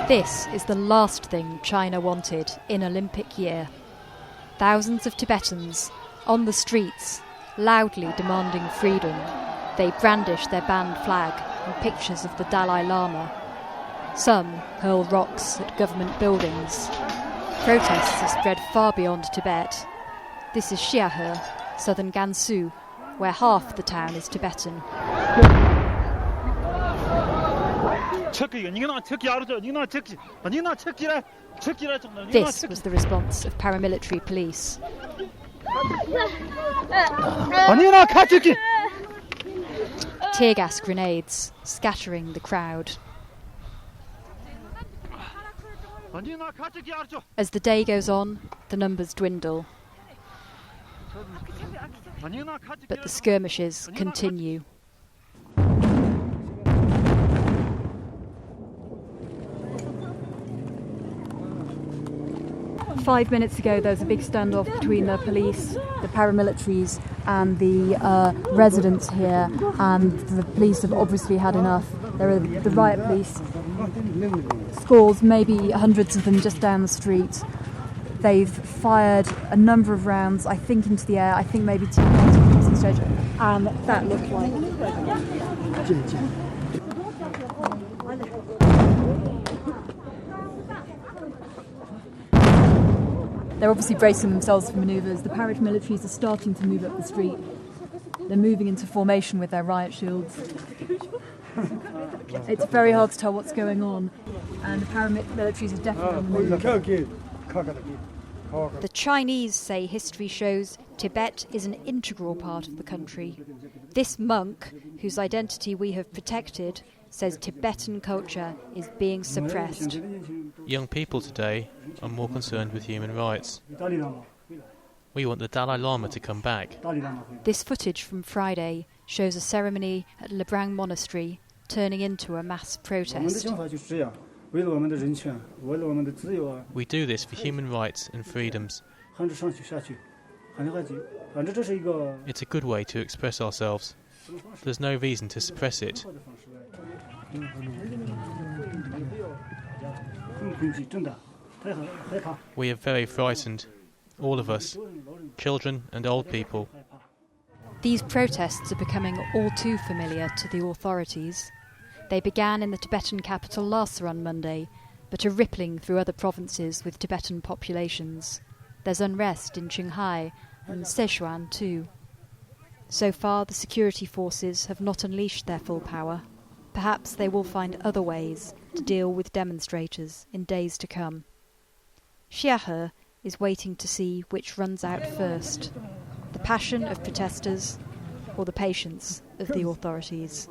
This is the last thing China wanted in Olympic year. Thousands of Tibetans on the streets, loudly demanding freedom. They brandish their banned flag and pictures of the Dalai Lama. Some hurl rocks at government buildings. Protests have spread far beyond Tibet. This is Xiahe, southern Gansu, where half the town is Tibetan. This was the response of paramilitary police. Tear gas grenades scattering the crowd. As the day goes on, the numbers dwindle. But the skirmishes continue. Five minutes ago, there was a big standoff between the police, the paramilitaries, and the residents here, and the police have obviously had enough. There are the riot police, scores, maybe hundreds of them just down the street. They've fired a number of rounds, I think, into the air, I think maybe 2 rounds across the stage, and that looked like... They're obviously bracing themselves for manoeuvres. The paramilitaries are starting to move up the street. They're moving into formation with their riot shields. It's very hard to tell what's going on, and the paramilitaries are definitely on the move. The Chinese say history shows Tibet is an integral part of the country. This monk, whose identity we have protected, says Tibetan culture is being suppressed. Young people today are more concerned with human rights. We want the Dalai Lama to come back. This footage from Friday shows a ceremony at Labrang Monastery turning into a mass protest. We do this for human rights and freedoms. It's a good way to express ourselves. There's no reason to suppress it. We are very frightened, all of us, children and old people. These protests are becoming all too familiar to the authorities. They began in the Tibetan capital Lhasa on Monday, but are rippling through other provinces with Tibetan populations. There's unrest in Xiahe and Sichuan too. So far, the security forces have not unleashed their full power. Perhaps they will find other ways to deal with demonstrators in days to come. Xiahe is waiting to see which runs out first, the passion of protesters or the patience of the authorities.